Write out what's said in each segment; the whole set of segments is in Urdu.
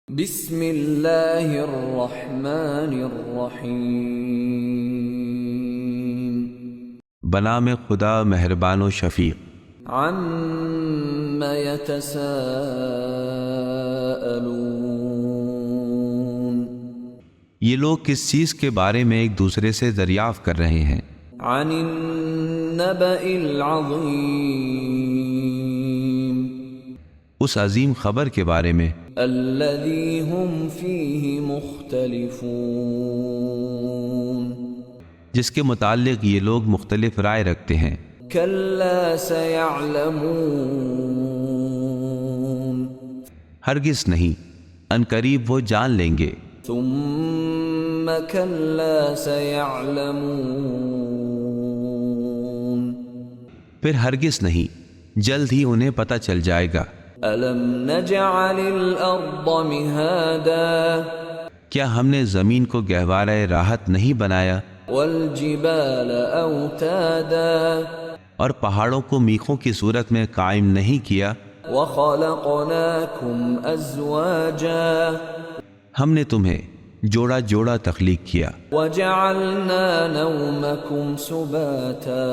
بسم اللہ الرحمن الرحیم، بنام خدا مہربان و شفیق۔ عم یتساءلون، یہ لوگ کس چیز کے بارے میں ایک دوسرے سے دریافت کر رہے ہیں؟ عن النبأ العظیم، اس عظیم خبر کے بارے میں الذی هم فیہ مختلفون، جس کے متعلق یہ لوگ مختلف رائے رکھتے ہیں۔ کلا سیعلمون، ہرگز نہیں، ان قریب وہ جان لیں گے۔ ثم کلا سیعلمون، پھر ہرگز نہیں، جلد ہی انہیں پتہ چل جائے گا۔ الم نجعل الارض مہادا، کیا ہم نے زمین کو گہوارہ راحت نہیں بنایا، والجبال اوتادا، اور پہاڑوں کو میخوں کی صورت میں قائم نہیں کیا؟ وخلقناکم ازواجا، ہم نے تمہیں جوڑا جوڑا تخلیق کیا، وجعلنا نومکم سباتا،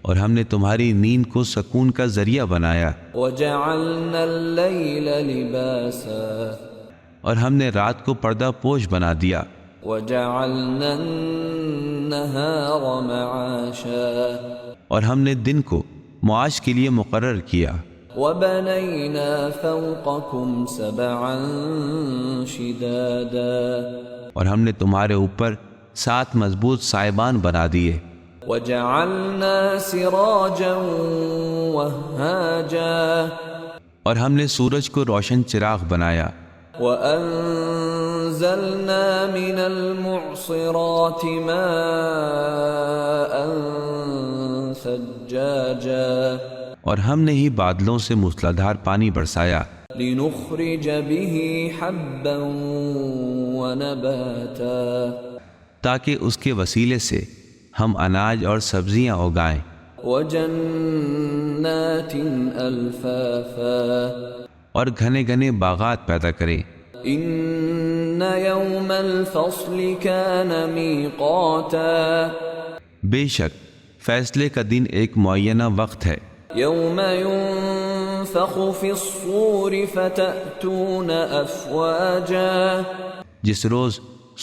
اور ہم نے تمہاری نیند کو سکون کا ذریعہ بنایا، وجعلنا اللیل لباسا، اور ہم نے رات کو پردہ پوش بنا دیا، وجعلنا النہار معاشا، اور ہم نے دن کو معاش کے لیے مقرر کیا، وبنینا فوقکم سبعا شدادا، اور ہم نے تمہارے اوپر 7 مضبوط سائبان بنا دیے، وجعلنا سراجا وہاجا، اور ہم نے سورج کو روشن چراغ بنایا، وأنزلنا من المعصرات ماء ثجاجا، اور ہم نے ہی بادلوں سے موسلادھار پانی برسایا، لنخرج به حبا ونباتا، تاکہ اس کے وسیلے سے ہم اناج اور سبزیاں اگائیں، وجنات الفافا، اور گھنے گھنے باغات پیدا کریں۔ ان یوم الفصل کان میقاتا، بے شک فیصلے کا دن ایک معینہ وقت ہے، یوم ينفخ فی الصور فتأتون افواجا، جس روز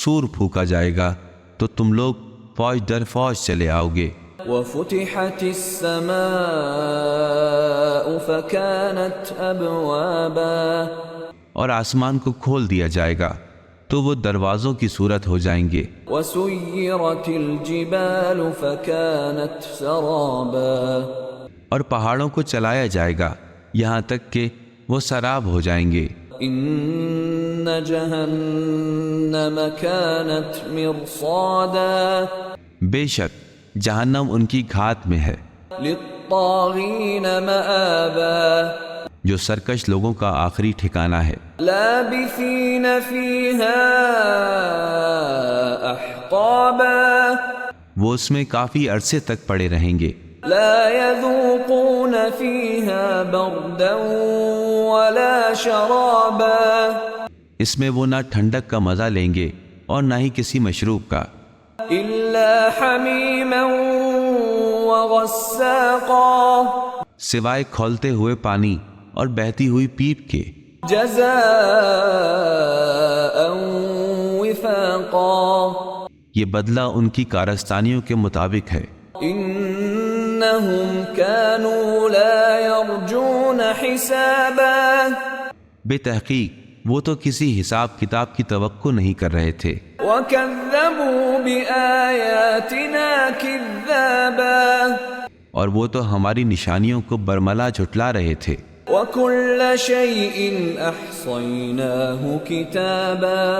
سور پھونکا جائے گا تو تم لوگ فوج در فوج چلے آؤ گے، وفتحت السماء فكانت ابوابا، اور آسمان کو کھول دیا جائے گا تو وہ دروازوں کی صورت ہو جائیں گے، وسيرت الجبال فكانت سرابا، اور پہاڑوں کو چلایا جائے گا یہاں تک کہ وہ سراب ہو جائیں گے۔ ان جہنم كانت مرصادا، بے شک جہنم ان کی گھات میں ہے، للطاغین مآبا، جو سرکش لوگوں کا آخری ٹھکانہ ہے، لابثین فیہا احقابا، وہ اس میں کافی عرصے تک پڑے رہیں گے، لا يذوقون فیہا بردا ولا شرابا، اس میں وہ نہ ٹھنڈک کا مزہ لیں گے اور نہ ہی کسی مشروب کا، الا حمیما وغساقا، سوائے کھولتے ہوئے پانی اور بہتی ہوئی پیپ کے، جزاء وفاقا، یہ بدلہ ان کی کارستانیوں کے مطابق ہے۔ انہم كانوا لا يرجون حسابا، بے تحقیق وہ تو کسی حساب کتاب کی توقع نہیں کر رہے تھے، وَكَذَّبُوا بِآيَاتِنَا كِذَّابًا، اور وہ تو ہماری نشانیوں کو برملا جھٹلا رہے تھے، وَكُلَّ شَيْءٍ أَحْصَيْنَاهُ كِتَابًا،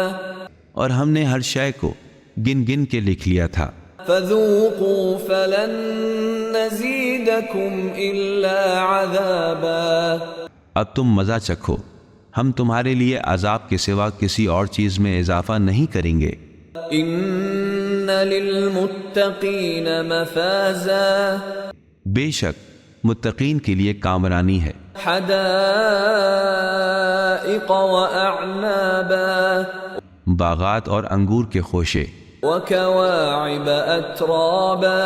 اور ہم نے ہر شے کو گن گن کے لکھ لیا تھا، فَذُوقُوا فَلَن نَّزِيدَكُمْ إِلَّا عَذَابًا، اب تم مزہ چکھو، ہم تمہارے لیے عذاب کے سوا کسی اور چیز میں اضافہ نہیں کریں گے۔ إِنَّ لِلْمُتَّقِينَ مَفَازًا، بے شک متقین کے لیے کامرانی ہے، حدائق وأعنابا باغات اور انگور کے خوشے، وكواعب أترابا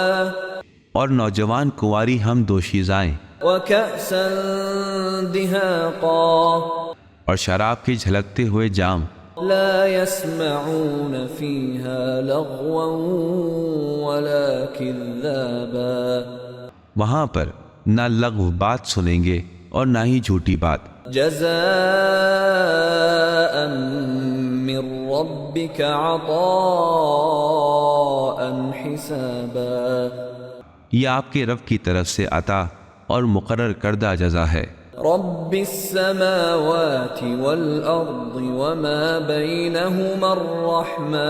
اور نوجوان کنواری ہم دوشیزائیں، وكأسا دهاقا اور شراب کے جھلکتے ہوئے جام، لا يسمعون فيها لغوا ولا كذابا وہاں پر نہ لغو بات سنیں گے اور نہ ہی جھوٹی بات، جزاء من ربك عطاء حسابا یہ آپ کے رب کی طرف سے عطا اور مقرر کردہ جزا ہے۔ رب السماوات والأرض وما بينهما الرحمن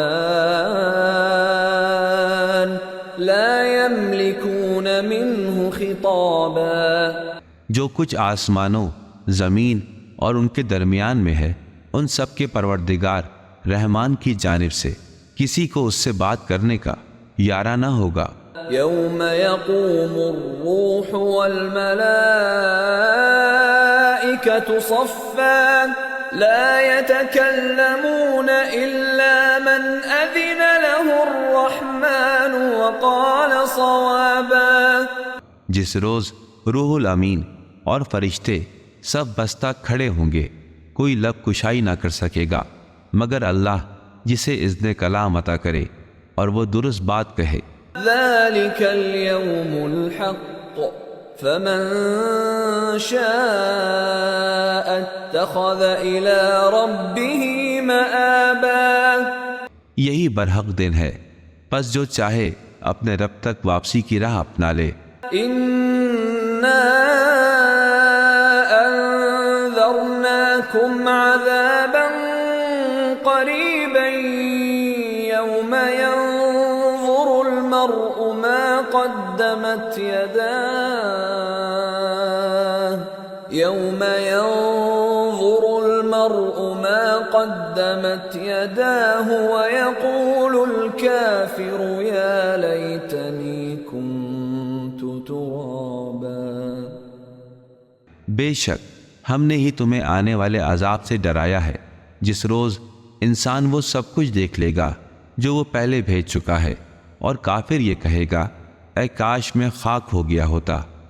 لا يملكون منه خطابا جو کچھ آسمانوں، زمین اور ان کے درمیان میں ہے، ان سب کے پروردگار رحمان کی جانب سے کسی کو اس سے بات کرنے کا یارہ نہ ہوگا۔ يوم يقوم الروح والملائكة صفا لا يتكلمون إلا من أذن له الرحمن وقال صوابا جس روز روح الامین اور فرشتے سب بستہ کھڑے ہوں گے، کوئی لب کشائی نہ کر سکے گا مگر اللہ جسے اذن کلام عطا کرے اور وہ درست بات کہے۔ ذلك اليوم الحق فمن شاء اتخذ إلى ربه مآبا یہی برحق دن ہے، پس جو چاہے اپنے رب تک واپسی کی راہ اپنا لے۔ إنا أنذرناكم عذابا قريبا يوم ينظر المرء ما قدمت يداه ويقول الكافر يا ليتني كنت ترابا بے شک ہم نے ہی تمہیں آنے والے عذاب سے ڈرایا ہے، جس روز انسان وہ سب کچھ دیکھ لے گا جو وہ پہلے بھیج چکا ہے، اور کافر یہ کہے گا اے کاش میں خاک ہو گیا ہوتا۔